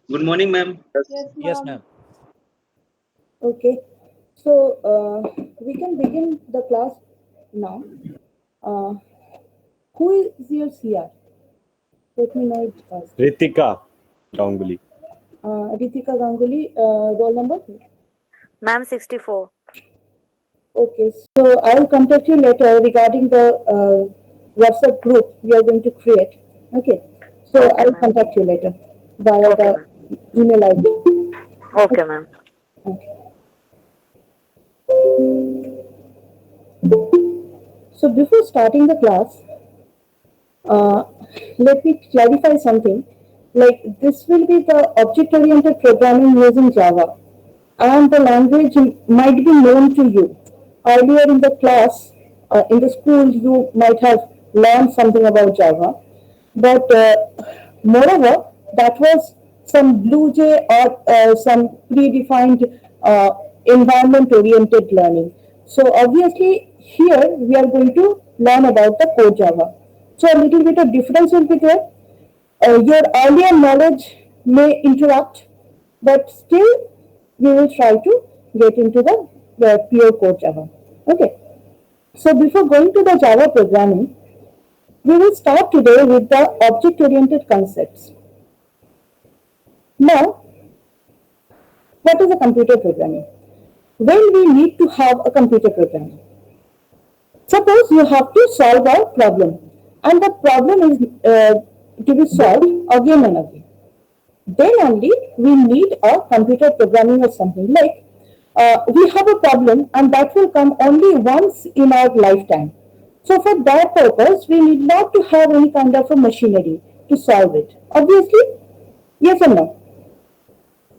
Good morning, ma'am. Yes, Yes, ma'am. ma'am. Okay. So we can begin the class now. Uh, who is your CR? Let me know it first. Ritika Ganguly. Ritika Ganguly, roll number. Ma'am, 64. Okay. So I will contact you later regarding the WhatsApp group we are going to create. Okay. So I Okay, will ma'am. contact you later via Okay, the ma'am. email ID. Okay, ma'am. Okay. So before starting the class, Uh, let me clarify something. Like this will be the object-oriented programming using Java, and the language might be known to you. Earlier in the class, in the school, you might have learned something about Java, but moreover, that was some BlueJ or some predefined environment-oriented learning. So obviously, here we are going to learn about the core Java. So a little bit of difference will be there. Your earlier knowledge may interrupt, but still we will try to get into the pure core Java. Okay. So before going to the Java programming, we will start today with the object-oriented concepts. Now, what is a computer programming? When we need to have a computer programming, suppose you have to solve a problem, and the problem is to be solved again and again. Then only we need a computer programming or something like we have a problem and that will come only once in our lifetime. So for that purpose, we need not to have any kind of a machinery to solve it. Obviously, yes or no?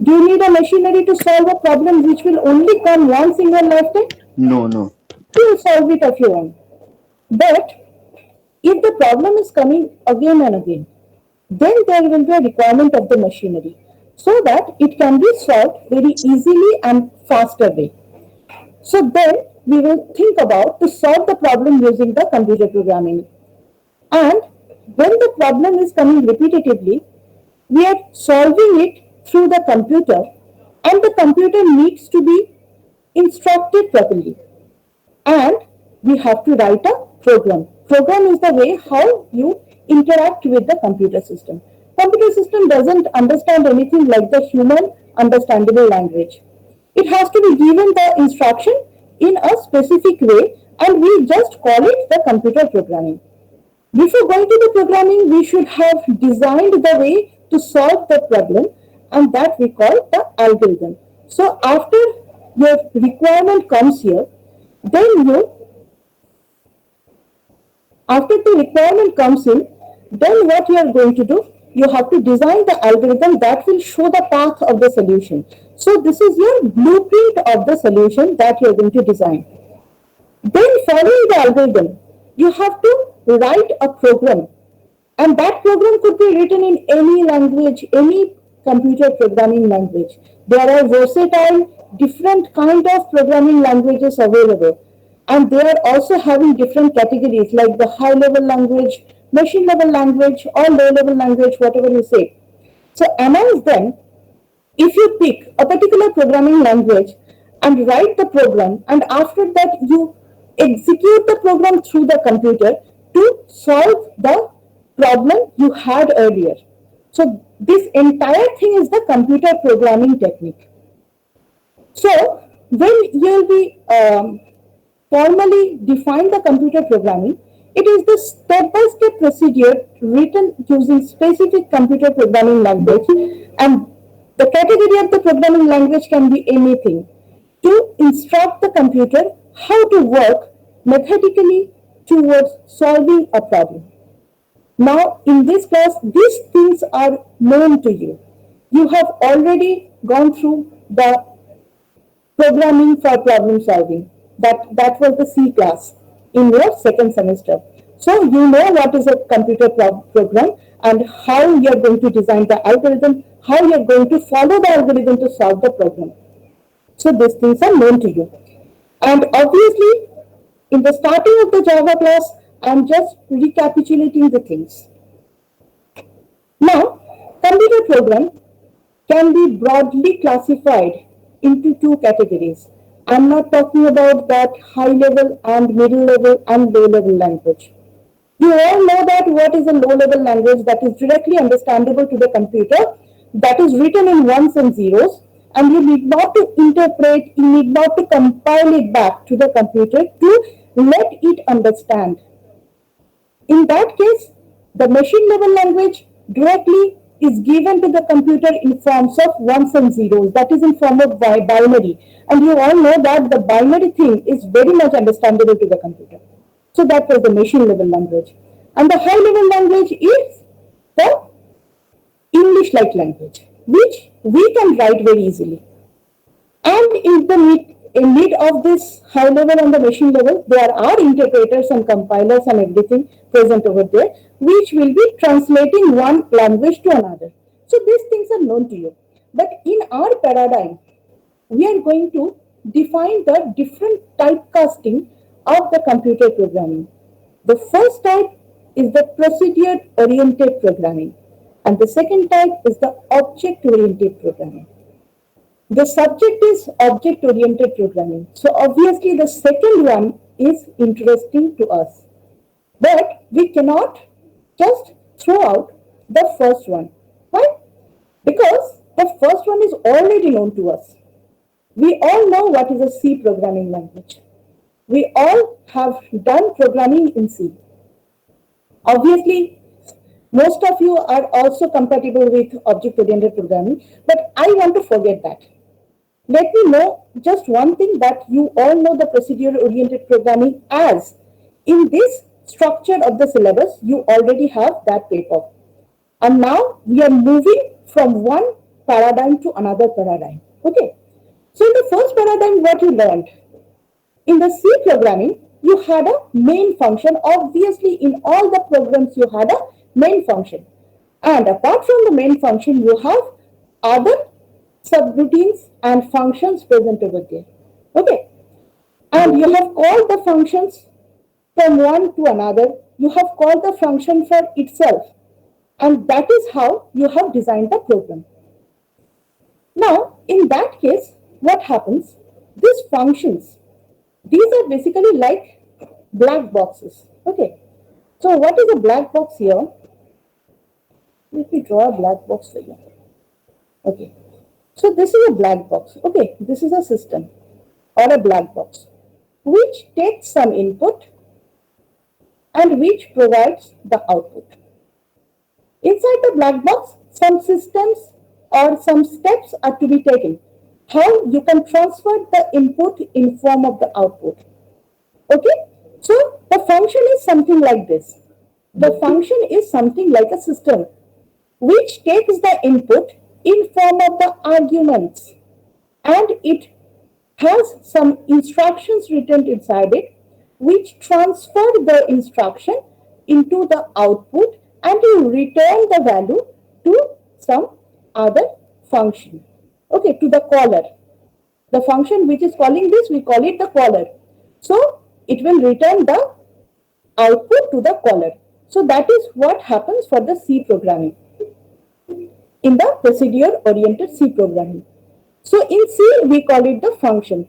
Do you need a machinery to solve a problem which will only come once in your lifetime? No, no. You will solve it of your own. But if the problem is coming again and again, then there will be a requirement of the machinery so that it can be solved very easily and faster way. So then we will think about to solve the problem using the computer programming. And when the problem is coming repetitively, we are solving it through the computer and the computer needs to be instructed properly. And we have to write a program. Program is the way how you interact with the computer system. Computer system doesn't understand anything like the human understandable language. It has to be given the instruction in a specific way and we just call it the computer programming. Before going to the programming, we should have designed the way to solve the problem and that we call the algorithm. So after your requirement comes here, then you, after the requirement comes in, then what you are going to do, you have to design the algorithm that will show the path of the solution. So this is your blueprint of the solution that you are going to design. Then following the algorithm, you have to write a program and that program could be written in any language, any computer programming language. There are versatile, different kind of programming languages available. And they are also having different categories like the high level language, machine level language, or low level language, whatever you say. So amongst them, if you pick a particular programming language and write the program, and after that you execute the program through the computer to solve the problem you had earlier. So this entire thing is the computer programming technique. So when you will be formally define the computer programming, it is the step-by-step procedure written using specific computer programming language, and the category of the programming language can be anything to instruct the computer how to work methodically towards solving a problem. Now, in this class, these things are known to you. You have already gone through the programming for problem solving. That was the C class in your second semester. So you know what is a computer program and how you are going to design the algorithm, how you are going to follow the algorithm to solve the problem. So these things are known to you. And obviously, in the starting of the Java class, I'm just recapitulating the things. Now, computer program can be broadly classified into two categories. I'm not talking about that high level and middle level and low level language. You all know that what is a low level language that is directly understandable to the computer, that is written in ones and zeros, and you need not to interpret, you need not to compile it back to the computer to let it understand. In that case, the machine level language directly is given to the computer in forms of ones and zeros, that is in form of binary. And you all know that the binary thing is very much understandable to the computer. So that was the machine level language. And the high level language is the English like language, which we can write very easily. And in mid of this high level and the machine level, there are interpreters and compilers and everything present over there, which will be translating one language to another. So these things are known to you. But in our paradigm, we are going to define the different typecasting of the computer programming. The first type is the procedure-oriented programming, and the second type is the object-oriented programming. The subject is object-oriented programming. So obviously the second one is interesting to us. But we cannot just throw out the first one. Why? Because the first one is already known to us. We all know what is a C programming language. We all have done programming in C. Obviously, most of you are also compatible with object-oriented programming, but I want to forget that. Let me know just one thing, that you all know the procedure-oriented programming as in this structure of the syllabus, you already have that paper. And now we are moving from one paradigm to another paradigm. Okay. So in the first paradigm, what you learned? In the C programming, you had a main function. Obviously, in all the programs, you had a main function. And apart from the main function, you have other subroutines and functions present over there. Okay. And you have called the functions from one to another. You have called the function for itself. And that is how you have designed the program. Now, in that case, what happens? These functions, these are basically like black boxes. Okay. So what is a black box here? Let me draw a black box for you. Okay. So this is a black box. Okay. This is a system or a black box which takes some input and which provides the output. Inside the black box, some systems or some steps are to be taken. How you can transfer the input in form of the output. Okay, so the function is something like this. The function is something like a system which takes the input in form of the arguments, and it has some instructions written inside it which transfer the instruction into the output, and you return the value to some other function. Okay, to the caller. The function which is calling this, we call it the caller. So it will return the output to the caller. So that is what happens for the C programming, in the procedure-oriented C programming. So in C, we call it the function.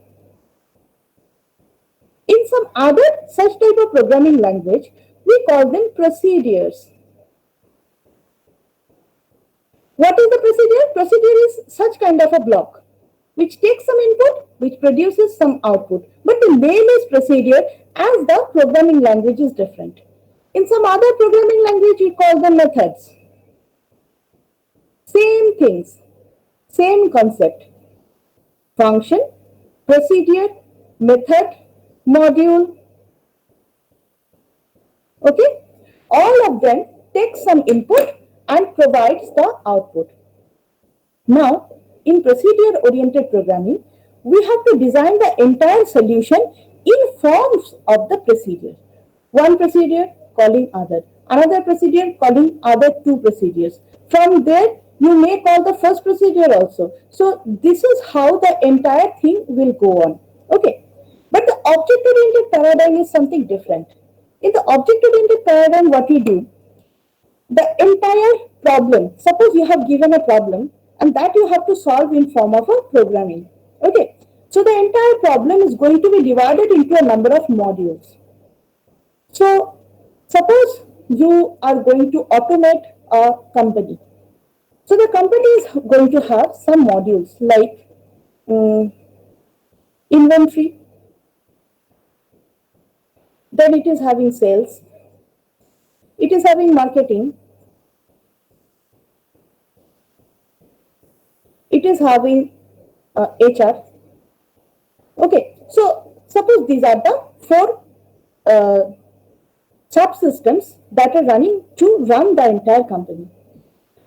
In some other such type of programming language, we call them procedures. What is the procedure? Procedure is such kind of a block which takes some input, which produces some output. But the name is procedure, as the programming language is different. In some other programming language, we call them methods. Same things, same concept. Function, procedure, method, module. Okay? All of them take some input and provides the output. Now, in procedure-oriented programming, we have to design the entire solution in forms of the procedure. One procedure calling other, another procedure calling other two procedures. From there, you may call the first procedure also. So this is how the entire thing will go on. Okay. But the object-oriented paradigm is something different. In the object-oriented paradigm, what we do, the entire problem, suppose you have given a problem and that you have to solve in form of a programming. Okay, so the entire problem is going to be divided into a number of modules. So suppose you are going to automate a company. So the company is going to have some modules like inventory, then it is having sales, it is having marketing, it is having HR. Okay, so suppose these are the four subsystems that are running to run the entire company.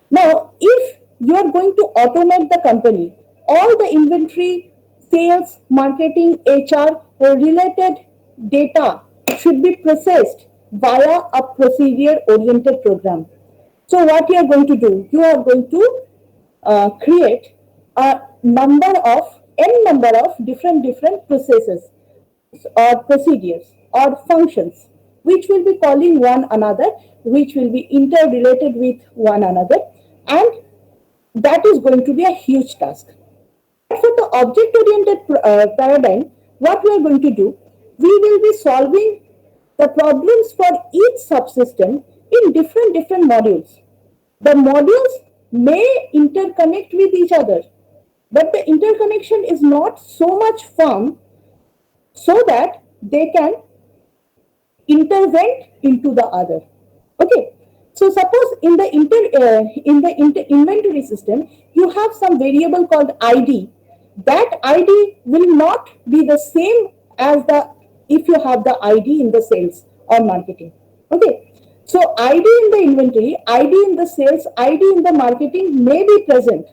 Now, if you are going to automate the company, all the inventory, sales, marketing, HR or related data should be processed via a procedure-oriented program. So what you are going to do? You are going to create a number of different processes or procedures or functions which will be calling one another, which will be interrelated with one another, and that is going to be a huge task. For the object-oriented paradigm, what we are going to do, we will be solving the problems for each subsystem in different modules. The modules may interconnect with each other, but the interconnection is not so much firm so that they can intervene into the other. Okay, so suppose in the inventory system you have some variable called ID. That ID will not be the same as the if you have the ID in the sales or marketing. Okay, so ID in the inventory, ID in the sales, ID in the marketing may be present,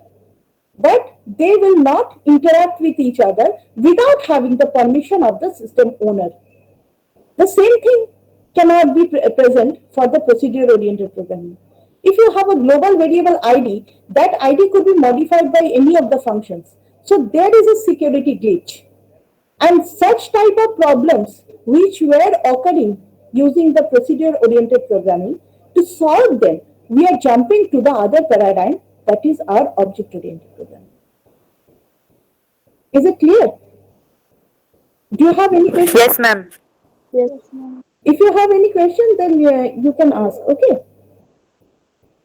but they will not interact with each other without having the permission of the system owner. The same thing cannot be present for the procedure-oriented programming. If you have a global variable ID, that ID could be modified by any of the functions. So there is a security glitch. And such type of problems which were occurring using the procedure-oriented programming, to solve them, we are jumping to the other paradigm, that is our object-oriented programming. Is it clear? Do you have any questions? Yes, ma'am. Yes, ma'am. If you have any question, then you can ask. Okay.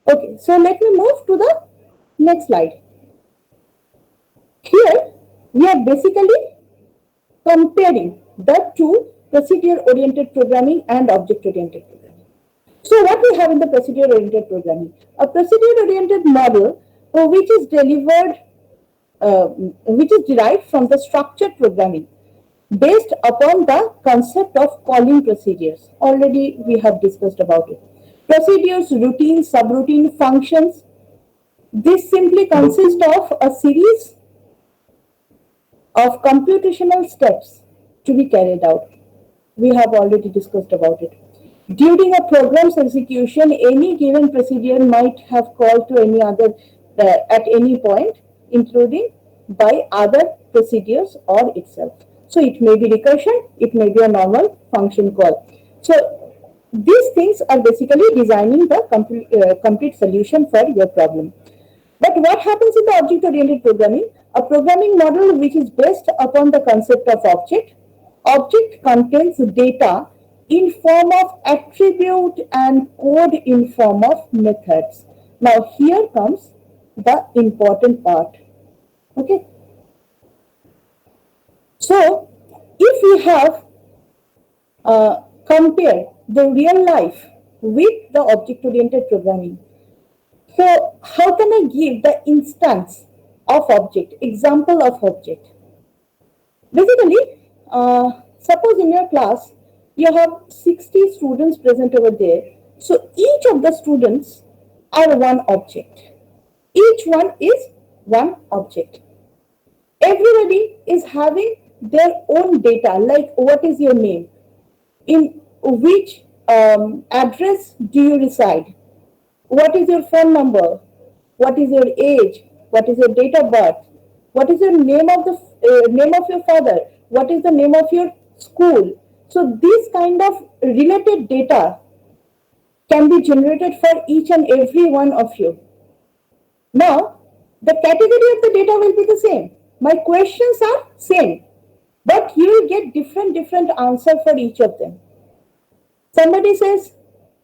Okay. So let me move to the next slide. Here we are basically comparing the two procedure-oriented programming and object-oriented programming. So what we have in the procedure-oriented programming? A procedure-oriented model which is derived from the structured programming, based upon the concept of calling procedures. Already we have discussed about it. Procedures, routines, subroutine, functions. This simply consists of a series of computational steps to be carried out. We have already discussed about it. During a program's execution, any given procedure might have called to any other at any point, including by other procedures or itself. So it may be recursion, it may be a normal function call. So these things are basically designing the complete solution for your problem. But what happens in the object-oriented programming? A programming model which is based upon the concept of object. Object contains data in form of attribute and code in form of methods. Now here comes the important part. Okay. So if we have compared the real life with the object-oriented programming, so how can I give the instance of object, example of object? Basically, suppose in your class you have 60 students present over there. So each of the students are one object. Each one is one object. Everybody is having their own data, like what is your name, in which address do you reside, what is your phone number, what is your age, what is your date of birth, what is your name of the name of your father, what is the name of your school. So this kind of related data can be generated for each and every one of you. Now The category of the data will be the same. My questions are same, but you will get different answer for each of them. Somebody says,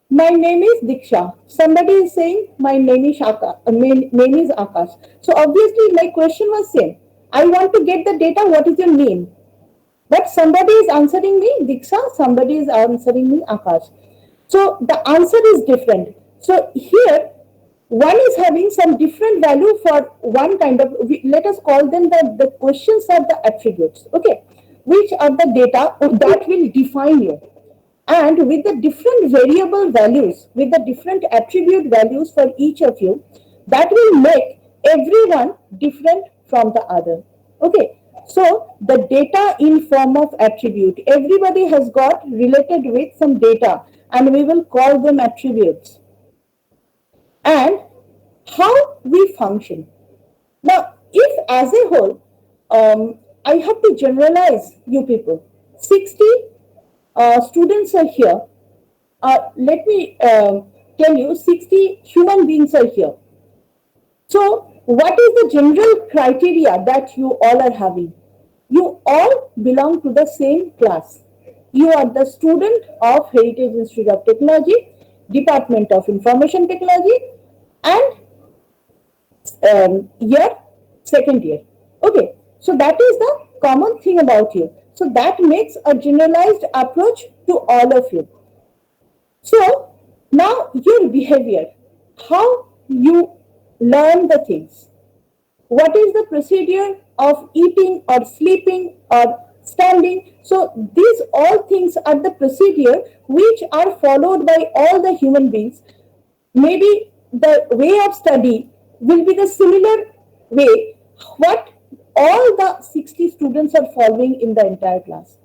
my name is Diksha. Somebody is saying, my name is Akash. So obviously my question was same. I want to get the data, what is your name? But somebody is answering me Diksha, somebody is answering me Akash. So the answer is different. So here, one is having some different value for one kind of, let us call them the questions are the attributes, okay, which are the data that will define you. And with the different variable values, with the different attribute values for each of you, that will make everyone different from the other. Okay, so the data in form of attribute, everybody has got related with some data, and we will call them attributes. And how we function. Now, if as a whole, I have to generalize you people, 60 students are here. Let me tell you, 60 human beings are here. So, what is the general criteria that you all are having? You all belong to the same class. You are the student of Heritage Institute of Technology, Department of Information Technology, and year, second year. Okay, so that is the common thing about you. So that makes a generalized approach to all of you. So now your behavior, how you learn the things. What is the procedure of eating or sleeping or standing? So these all things are the procedure which are followed by all the human beings. Maybe the way of study will be the similar way what all the 60 students are following in the entire class.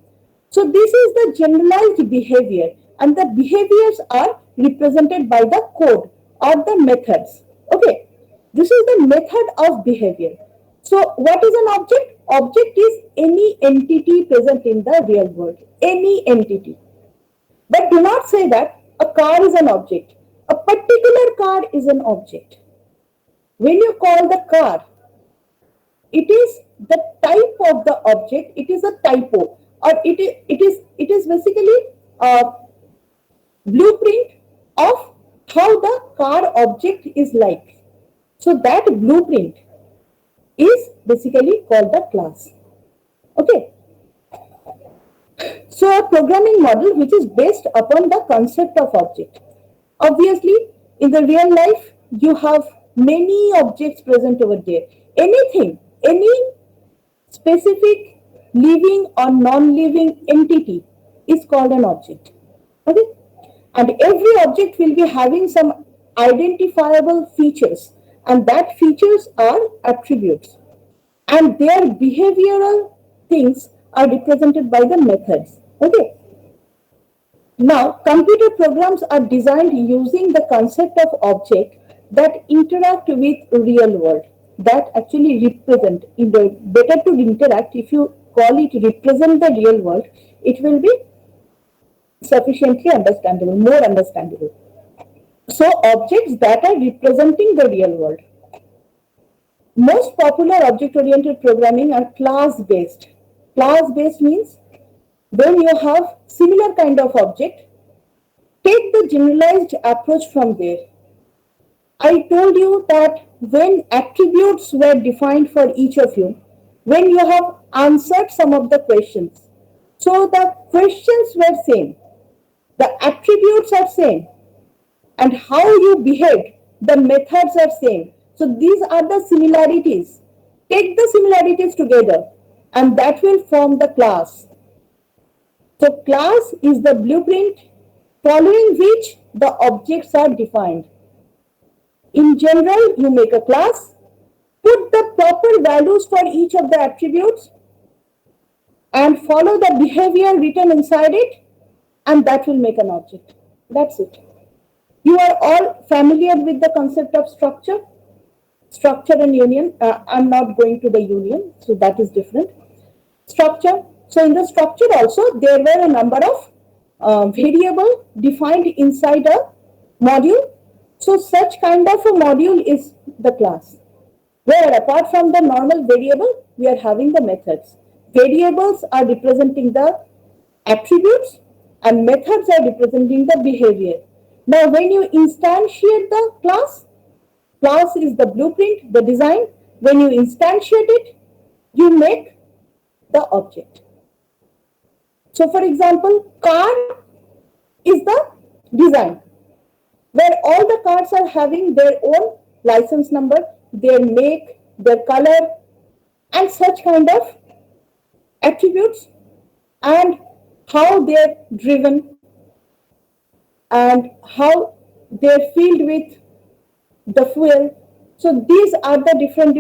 So this is the generalized behavior, and the behaviors are represented by the code or the methods. Okay, this is the method of behavior. So what is an object? Object is any entity present in the real world, any entity. But do not say that a car is an object. A particular car is an object. When you call the car, it is the type of the object, it is a typo, or it is basically a blueprint of how the car object is like. So that blueprint is basically called the class. Okay. So a programming model which is based upon the concept of object. Obviously, in the real life, you have many objects present over there. Anything, any specific living or non-living entity is called an object. Okay? And every object will be having some identifiable features, and that features are attributes. And their behavioral things are represented by the methods. Okay? Now, computer programs are designed using the concept of object that interact with real world, that actually represent. Better to interact, if you call it represent the real world, it will be sufficiently understandable, more understandable. So objects that are representing the real world. Most popular object-oriented programming are class-based. Class-based means when you have similar kind of object, take the generalized approach from there. I told you that when attributes were defined for each of you, when you have answered some of the questions, so the questions were same, the attributes are same, and how you behaved, the methods are same. So these are the similarities. Take the similarities together, and that will form the class. So class is the blueprint following which the objects are defined. In general, you make a class, put the proper values for each of the attributes, and follow the behavior written inside it, and that will make an object. That's it. You are all familiar with the concept of structure. Structure and union. I'm not going to the union, so that is different. Structure. So in the structure also, there were a number of variable defined inside a module. So such kind of a module is the class. where apart from the normal variable, we are having the methods. Variables are representing the attributes and methods are representing the behavior. Now, when you instantiate the class is the blueprint, the design. When you instantiate it, you make the object. So, for example, car is the design, where all the cars are having their own license number, their make, their color, and such kind of attributes, and how they're driven, and how they're filled with the fuel. So these are the different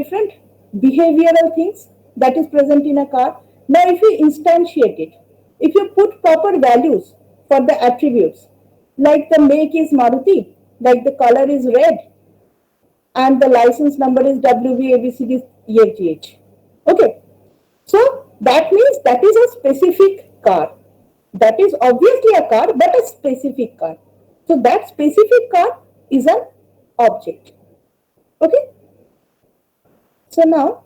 behavioral things that is present in a car. Now, if you instantiate it, if you put proper values for the attributes, like the make is Maruti, like the color is red, and the license number is WVABCDEFGH. Okay, so that means that is a specific car. That is obviously a car, but a specific car. So that specific car is an object. Okay. So now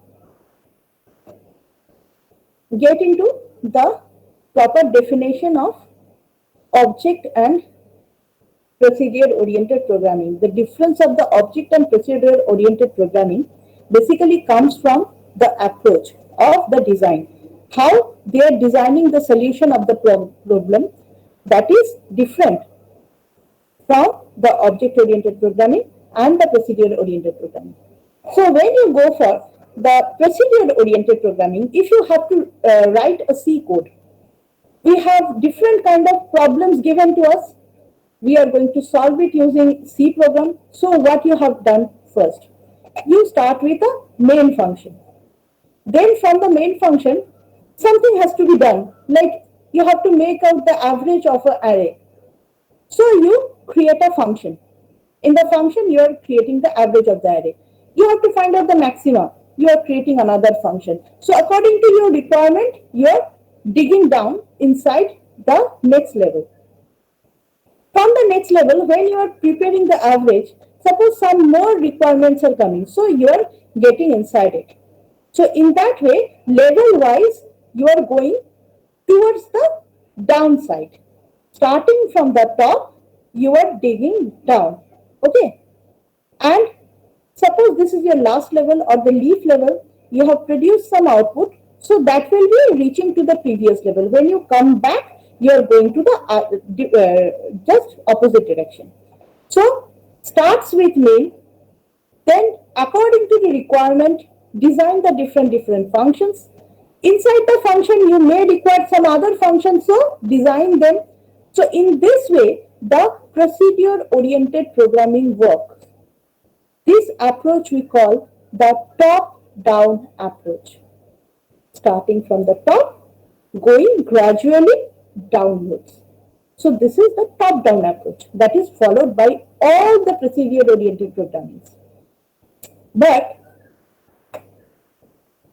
get into the proper definition of object and procedure-oriented programming. The difference of the object and procedure-oriented programming basically comes from the approach of the design. How they are designing the solution of the problem, that is different from the object-oriented programming and the procedure-oriented programming. So when you go for the procedure-oriented programming, if you have to write a C code, we have different kind of problems given to us. We are going to solve it using C program. So what you have done first, you start with a main function. Then from the main function, something has to be done, like you have to make out the average of an array. So you create a function. In the function, you are creating the average of the array. You have to find out the maxima. You are creating another function. So according to your requirement, you are digging down inside the next level. From the next level, when you are preparing the average, suppose some more requirements are coming. So you are getting inside it. So in that way, level wise, you are going towards the downside. Starting from the top, you are digging down. Okay. And suppose this is your last level or the leaf level, you have produced some output. So that will be reaching to the previous level. When you come back, you are going to the just opposite direction. So starts with main, then according to the requirement, design the different functions. Inside the function, you may require some other functions, so design them. So in this way, the procedure-oriented programming works. This approach we call the top-down approach. Starting from the top, going gradually downwards. So this is the top-down approach that is followed by all the procedure-oriented programming. But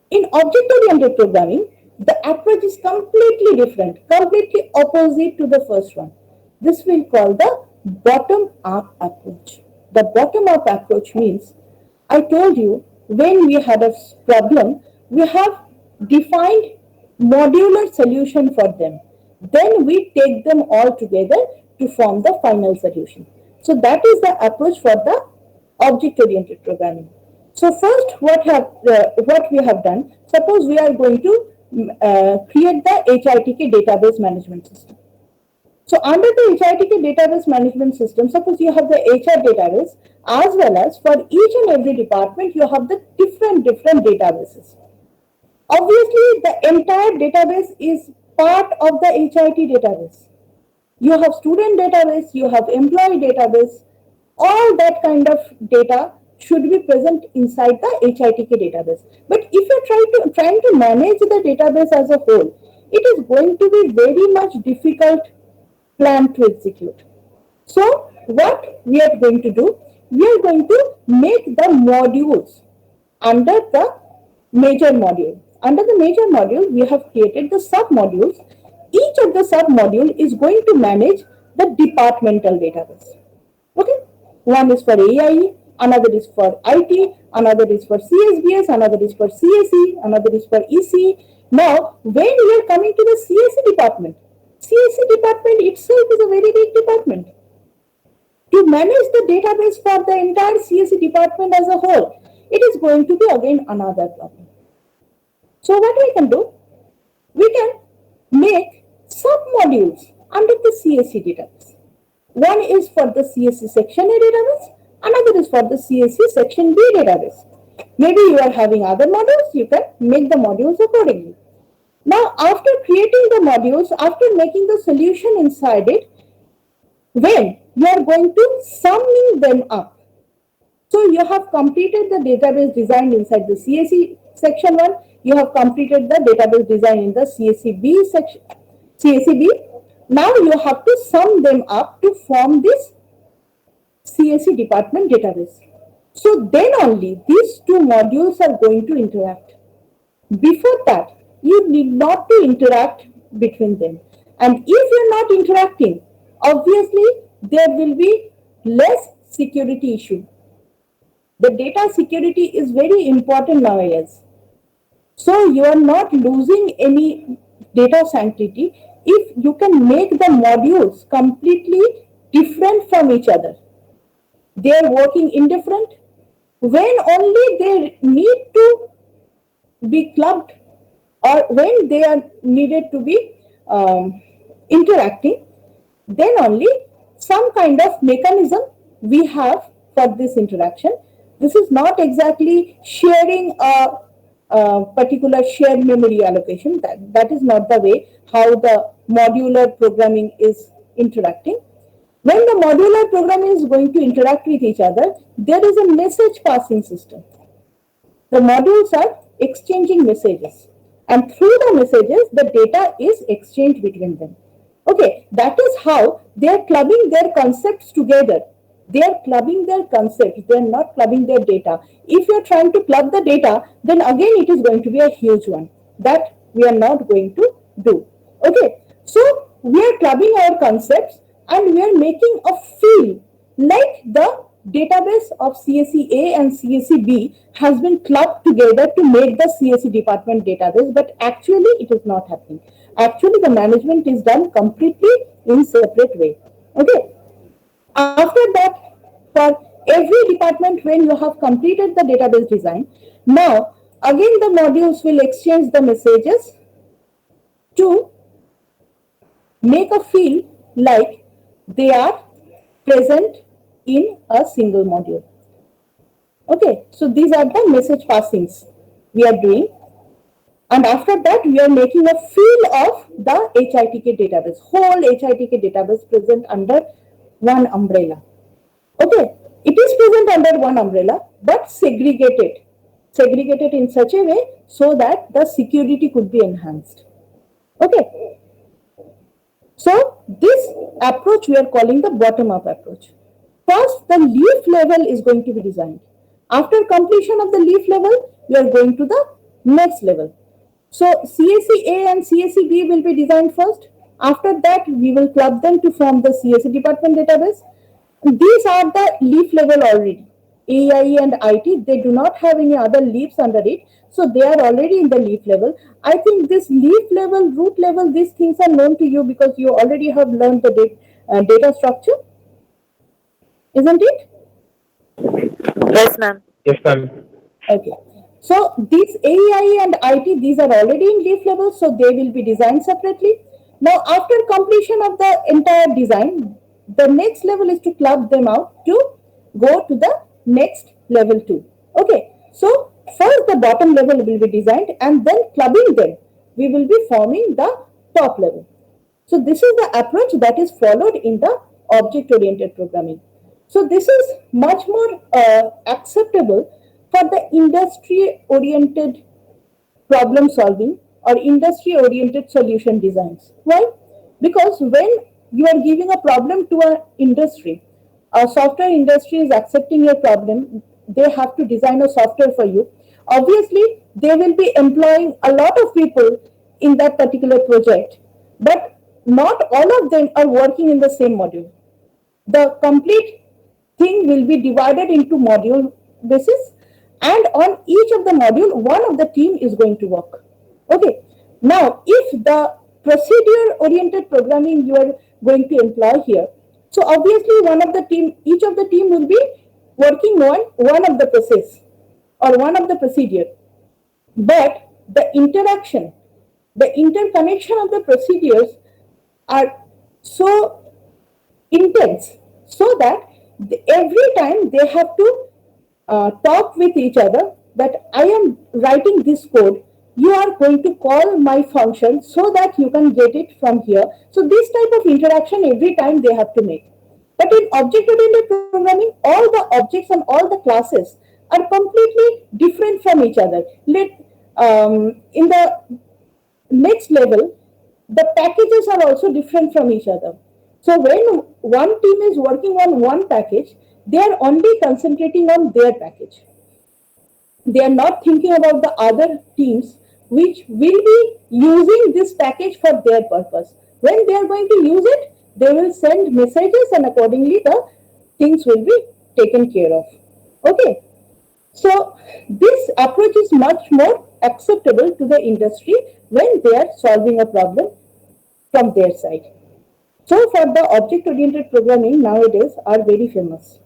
in object-oriented programming, the approach is completely different, completely opposite to the first one. This we'll call the bottom-up approach. The bottom-up approach means, I told you, when we had a problem, we have defined modular solution for them. Then we take them all together to form the final solution. So that is the approach for the object-oriented programming. So first, what we have done, suppose we are going to create the HITK database management system. So under the HITK database management system, suppose you have the HR database, as well as for each and every department, you have the different databases. Obviously, the entire database is part of the HIT database. You have student database, you have employee database, all that kind of data should be present inside the HITK database. But if you're trying to manage the database as a whole, it is going to be very much difficult plan to execute. So what we are going to do, we are going to make the modules under the major module. Under the major module, we have created the sub-modules. Each of the sub-module is going to manage the departmental database. Okay, one is for AIE, another is for IT, another is for CSBS, another is for CSE, another is for EC. Now, when we are coming to the CSE department itself is a very big department. To manage the database for the entire CSE department as a whole, it is going to be again another problem. So what we can do? We can make sub-modules under the CSE database. One is for the CSE section A database, another is for the CSE section B database. Maybe you are having other modules, you can make the modules accordingly. Now, after creating the modules, after making the solution inside it, when you are going to summing them up. So you have completed the database design inside the CSE section 1, you have completed the database design in the CSE section, CSE. Now you have to sum them up to form this CSE department database. So then only these two modules are going to interact. Before that, you need not to interact between them. And if you're not interacting, obviously there will be less security issue. The data security is very important nowadays. So you are not losing any data sanctity if you can make the modules completely different from each other. They are working indifferent. When only they need to be clubbed or when they are needed to be interacting, then only some kind of mechanism we have for this interaction. This is not exactly sharing a particular shared memory allocation. That is not the way how the modular programming is interacting. When the modular programming is going to interact with each other, there is a message passing system. The modules are exchanging messages, and through the messages, the data is exchanged between them. Okay, that is how they are clubbing their concepts together. They are clubbing their concepts, they are not clubbing their data. If you are trying to club the data, then again it is going to be a huge one. That we are not going to do. Okay, so we are clubbing our concepts and we are making a feel like the database of CSE A and CSE B has been clubbed together to make the CSE department database, but actually it is not happening. Actually, the management is done completely in separate way. Okay. After that, for every department, when you have completed the database design, now again the modules will exchange the messages to make a feel like they are present in a single module. Okay, so these are the message passings we are doing. And after that, we are making a feel of the HITK database, whole HITK database present under one umbrella. Okay, it is present under one umbrella, but segregated in such a way so that the security could be enhanced. Okay, so this approach we are calling the bottom-up approach. First, the leaf level is going to be designed. After completion of the leaf level, we are going to the next level. So CSE A and CSE B will be designed first. After that, we will club them to form the CSE department database. These are the leaf level already. AIE and IT, they do not have any other leaves under it. So they are already in the leaf level. I think this leaf level, root level, these things are known to you because you already have learned the data structure. Isn't it? Yes, ma'am. Yes, ma'am. Okay. So these AIE and IT, these are already in leaf level, so they will be designed separately. Now, after completion of the entire design, the next level is to club them out to go to the next level 2. Okay. So first the bottom level will be designed and then clubbing them, we will be forming the top level. So this is the approach that is followed in the object-oriented programming. So this is much more acceptable for the industry-oriented problem solving or industry-oriented solution designs. Why? Because when you are giving a problem to an industry, a software industry is accepting your problem, they have to design a software for you. Obviously, they will be employing a lot of people in that particular project, but not all of them are working in the same module. The complete thing will be divided into module basis, and on each of the module, one of the team is going to work. Okay. Now, if the procedure-oriented programming you are going to employ here, so obviously each of the team will be working on one of the process or one of the procedure, but the interaction, the interconnection of the procedures are so intense, so that every time they have to talk with each other that I am writing this code, you are going to call my function so that you can get it from here. So this type of interaction every time they have to make. But in object-oriented programming, all the objects and all the classes are completely different from each other. In the next level, the packages are also different from each other. So when one team is working on one package, they are only concentrating on their package. They are not thinking about the other teams which will be using this package for their purpose. When they are going to use it, they will send messages and accordingly the things will be taken care of. Okay. So this approach is much more acceptable to the industry when they are solving a problem from their side. So for the object-oriented programming nowadays are very famous.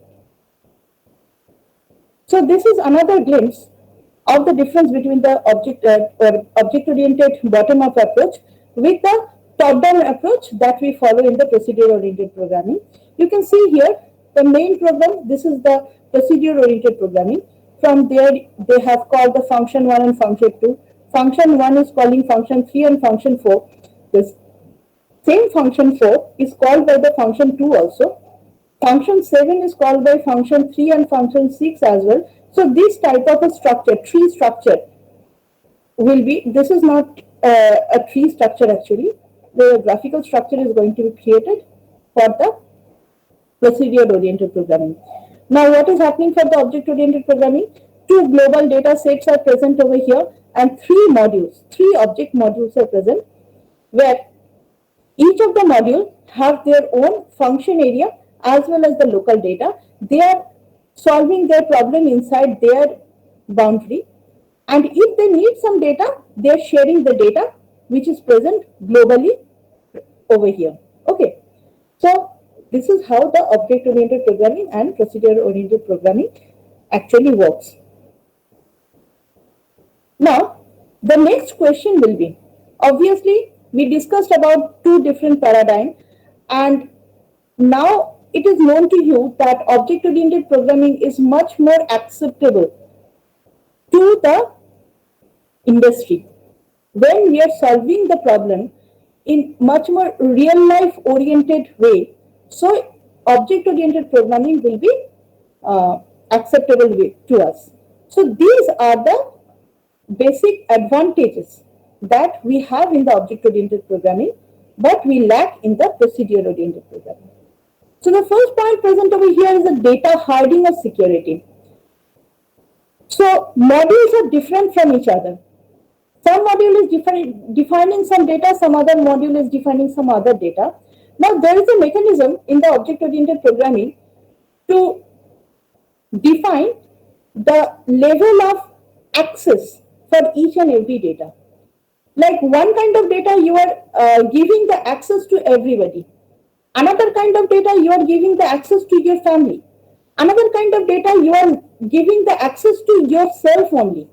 So this is another glimpse of the difference between the object-oriented bottom-up approach with the top-down approach that we follow in the procedure-oriented programming. You can see here the main program. This is the procedure-oriented programming. From there, they have called the function 1 and function 2. Function 1 is calling function 3 and function 4. This same function 4 is called by the function 2 also. Function 7 is called by function 3 and function 6 as well. So this type of a structure, tree structure, will be, this is not a tree structure actually. The graphical structure is going to be created for the procedure-oriented programming. Now what is happening for the object-oriented programming? Two global data sets are present over here and three object modules are present, where each of the modules have their own function area as well as the local data. They are solving their problem inside their boundary, and if they need some data, they are sharing the data which is present globally over here. Okay, so this is how the object-oriented programming and procedure-oriented programming actually works. Now, the next question will be, obviously, we discussed about two different paradigms, and now it is known to you that object-oriented programming is much more acceptable to the industry when we are solving the problem in much more real-life oriented way. So, object-oriented programming will be acceptable to us. So, these are the basic advantages that we have in the object-oriented programming, but we lack in the procedure-oriented programming. So the first point present over here is the data hiding or security. So modules are different from each other. Some module is defining some data, some other module is defining some other data. Now there is a mechanism in the object-oriented programming to define the level of access for each and every data. Like one kind of data you are giving the access to everybody. Another kind of data you are giving the access to your family. Another kind of data you are giving the access to yourself only.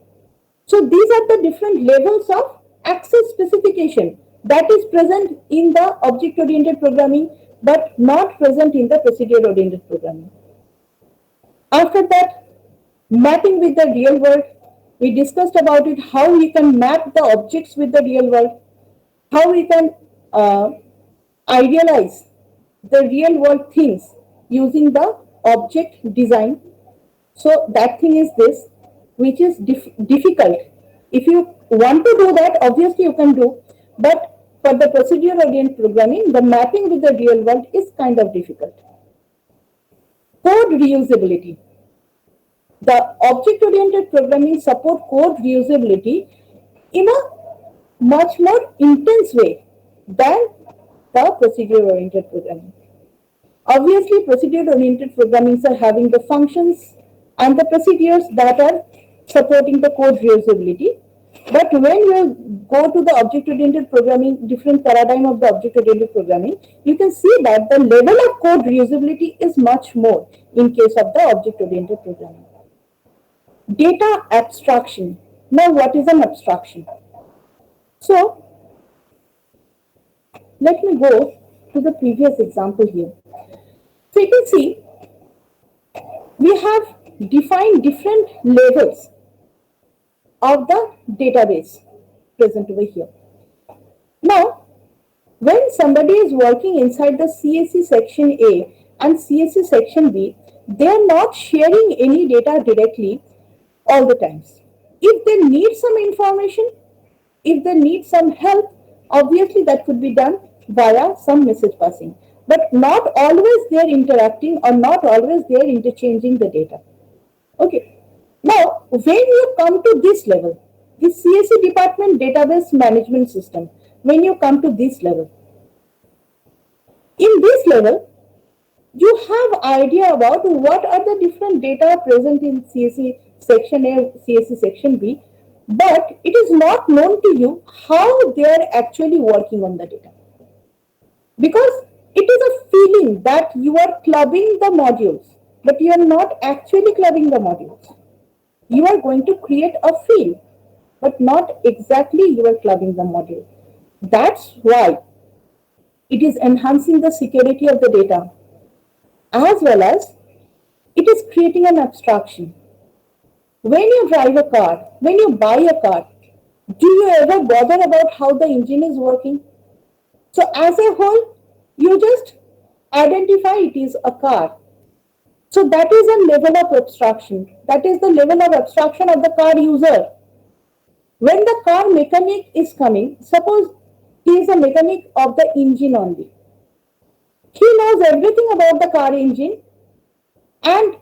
So these are the different levels of access specification that is present in the object-oriented programming but not present in the procedure-oriented programming. After that, mapping with the real world. We discussed about it, how we can map the objects with the real world, how we can idealize the real world things using the object design. So that thing is this, which is difficult. If you want to do that, obviously you can do, but for the procedure-oriented programming, the mapping with the real world is kind of difficult. Code reusability. The object-oriented programming support code reusability in a much more intense way than the procedure-oriented programming. Obviously, procedure-oriented programming are having the functions and the procedures that are supporting the code reusability. But when you go to the object-oriented programming, different paradigm of the object-oriented programming, you can see that the level of code reusability is much more in case of the object-oriented programming. Data abstraction. Now, what is an abstraction? So, let me go to the previous example here. So, you can see we have defined different levels of the database present over here. Now, when somebody is working inside the CSC section A and CSC section B, they are not sharing any data directly all the times. If they need some information, if they need some help, obviously that could be done via some message passing. But not always they are interacting or not always they are interchanging the data. Okay. Now, when you come to this level, the CSC Department Database Management System, when you come to this level, in this level, you have idea about what are the different data present in CSC section A, CSC section B, but it is not known to you how they are actually working on the data. Because it is a feeling that you are clubbing the modules, but you are not actually clubbing the modules. You are going to create a field, but not exactly you are clubbing the module. That's why it is enhancing the security of the data, as well as it is creating an abstraction. When you drive a car, when you buy a car, do you ever bother about how the engine is working? So as a whole, you just identify it is a car. So that is a level of abstraction. That is the level of abstraction of the car user. When the car mechanic is coming, suppose he is a mechanic of the engine only. He knows everything about the car engine and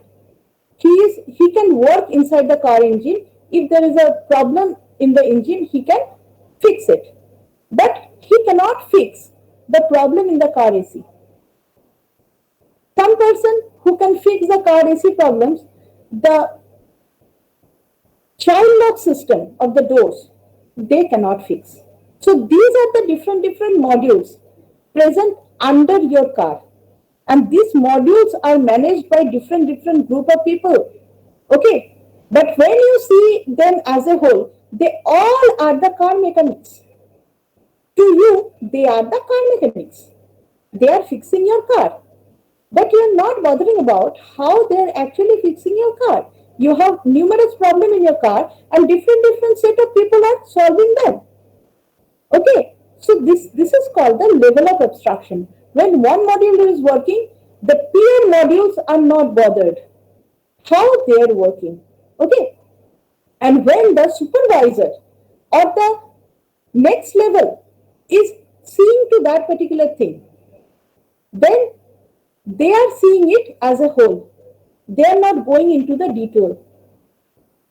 he can work inside the car engine. If there is a problem in the engine, he can fix it. But he cannot fix the problem in the car AC. Some person who can fix the car AC problems, the child lock system of the doors, they cannot fix. So these are the different modules present under your car. And these modules are managed by different group of people. Okay. But when you see them as a whole, they all are the car mechanics. To you, they are the car mechanics. They are fixing your car. But you are not bothering about how they are actually fixing your car. You have numerous problems in your car and different set of people are solving them. Okay. So this is called the level of abstraction. When one module is working, the peer modules are not bothered how they are working. Okay. And when the supervisor or the next level is seeing to that particular thing, then they are seeing it as a whole. They are not going into the detail.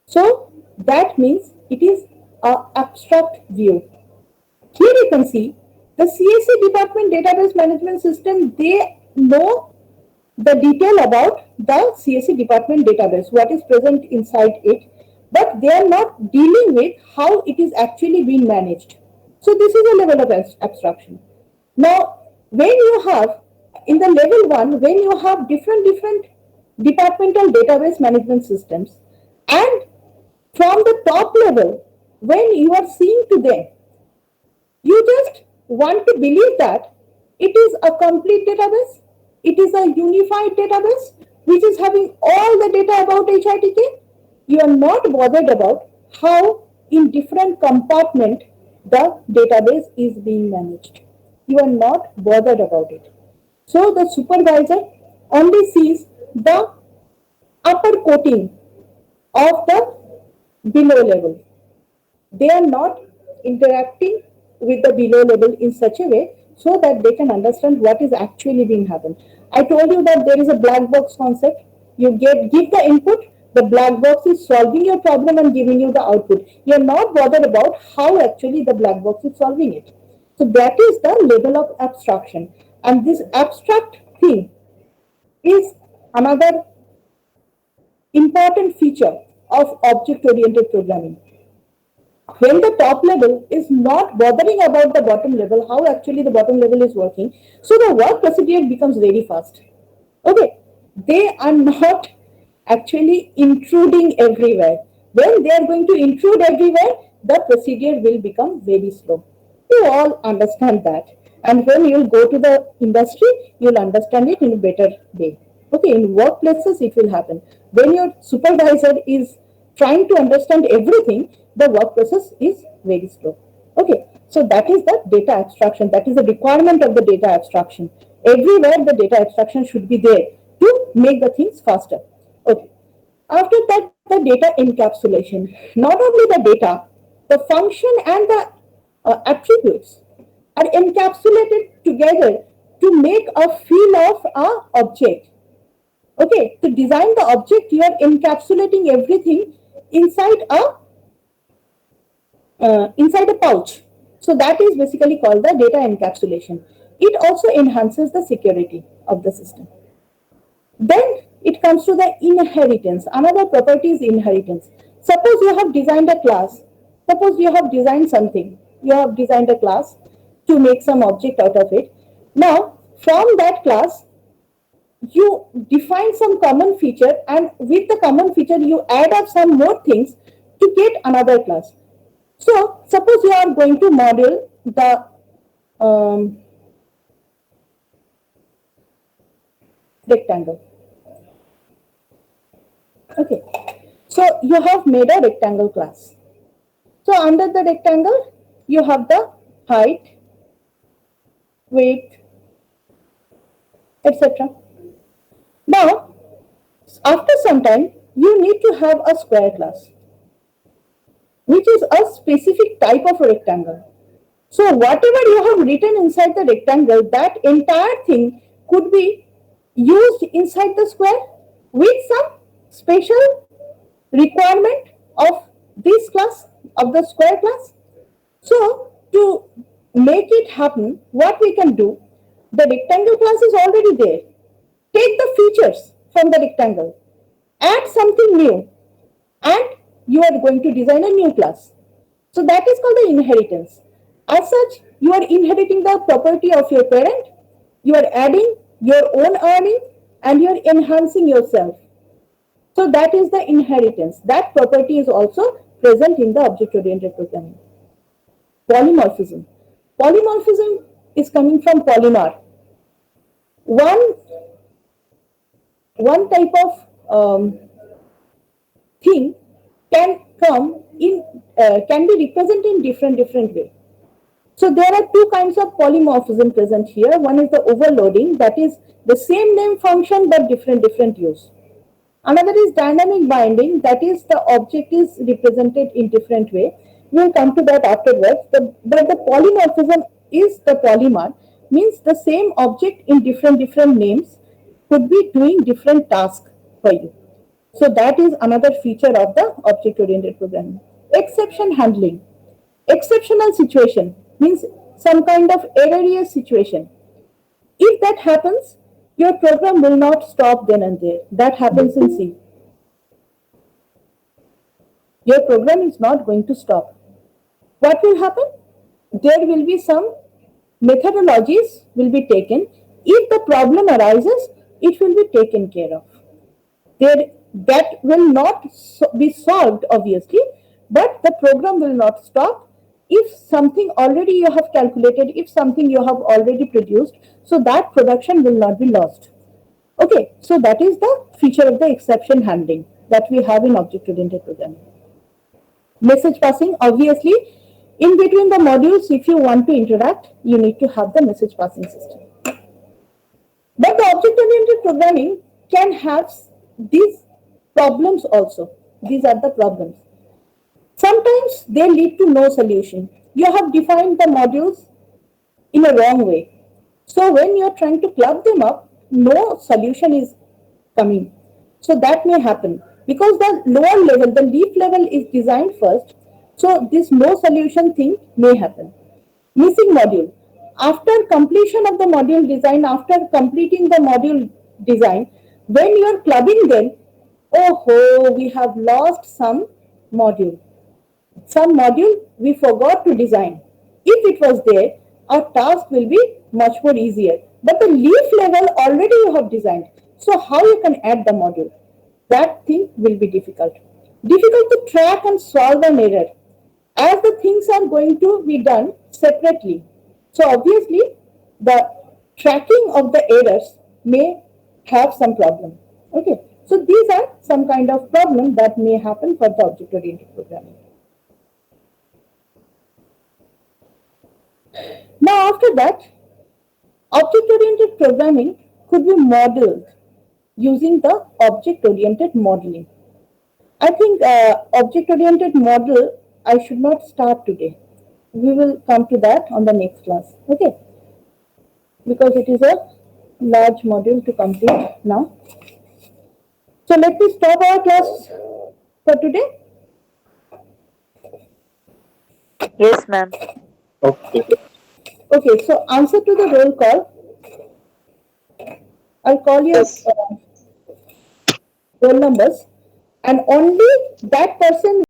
So that means it is an abstract view. Here you can see the CSC Department Database Management System, they know the detail about the CSC Department database, what is present inside it, but they are not dealing with how it is actually being managed. So this is a level of abstraction. Now, when you have, in the level 1, when you have different departmental database management systems, and from the top level, when you are seeing to them, you just want to believe that it is a complete database, it is a unified database, which is having all the data about HITK. You are not bothered about how in different compartment the database is being managed. You are not bothered about it. So the supervisor only sees the upper coating of the below level. They are not interacting with the below level in such a way so that they can understand what is actually being happened. I told you that there is a black box concept. You give the input, the black box is solving your problem and giving you the output. You are not bothered about how actually the black box is solving it. So that is the level of abstraction. And this abstract thing is another important feature of object-oriented programming. When the top level is not bothering about the bottom level, how actually the bottom level is working, so the work procedure becomes very fast. Okay, they are not actually intruding everywhere. When they are going to intrude everywhere, the procedure will become very slow. You all understand that. And when you'll go to the industry, you'll understand it in a better way. Okay, in workplaces, it will happen. When your supervisor is trying to understand everything, the work process is very slow. Okay, so that is the data abstraction. That is the requirement of the data abstraction. Everywhere the data abstraction should be there to make the things faster. Okay. After that, the data encapsulation. Not only the data, the function and the attributes are encapsulated together to make a feel of a object. Okay, to design the object, you are encapsulating everything inside a pouch. So that is basically called the data encapsulation. It also enhances the security of the system. Then it comes to the inheritance. Another property is inheritance. Suppose you have designed a class. Suppose you have designed something. You have designed a class to make some object out of it. Now, from that class, you define some common feature, and with the common feature, you add up some more things to get another class. So, suppose you are going to model the rectangle. Okay, so you have made a rectangle class. So under the rectangle, you have the height, width, etc. Now, after some time, you need to have a square class, which is a specific type of a rectangle. So whatever you have written inside the rectangle, that entire thing could be used inside the square with some special requirement of this class, of the square class. So to make it happen, what we can do, the rectangle class is already there. Take the features from the rectangle, add something new, and you are going to design a new class. So that is called the inheritance. As such, you are inheriting the property of your parent, you are adding your own earning, and you are enhancing yourself. So that is the inheritance. That property is also present in the object-oriented programming. Polymorphism. Polymorphism is coming from polymar. One type of thing can be represented in different way. So there are two kinds of polymorphism present here. One is the overloading, that is the same name function but different use. Another is dynamic binding, that is the object is represented in different way. We will come to that afterwards. But the polymorphism is the polymar, means the same object in different names could be doing different tasks for you. So that is another feature of the object-oriented programming. Exception handling. Exceptional situation means some kind of erroneous situation. If that happens, your program will not stop then and there. That happens in C. Your program is not going to stop. What will happen? There will be some methodologies will be taken. If the problem arises, it will be taken care of. That will not be solved, obviously, but the program will not stop. If something already you have calculated, if something you have already produced, so that production will not be lost. Okay, so that is the feature of the exception handling that we have in object-oriented programming. Message passing, obviously, in between the modules, if you want to interact, you need to have the message passing system. But the object-oriented programming can have these problems also. These are the problems. Sometimes they lead to no solution. You have defined the modules in a wrong way. So when you are trying to club them up, no solution is coming. So that may happen because the lower level, the leaf level is designed first. So this no solution thing may happen. Missing module. After completion of the module design, after completing the module design, When you are clubbing them, oh, we have lost some module. Some module we forgot to design. If it was there, our task will be much more easier. But the leaf level already you have designed. So how you can add the module? That thing will be difficult. Difficult to track and solve an error as the things are going to be done separately. So obviously the tracking of the errors may have some problem. Okay. So these are some kind of problem that may happen for the object-oriented programming. Now after that, object-oriented programming could be modeled using the object-oriented modeling. I think object-oriented model I should not start today. We will come to that on the next class. Okay, because it is a large module to complete now. So let me stop our class for today. Yes, ma'am. Okay. Okay, so answer to the roll call. I'll call your Yes. roll numbers, and only that person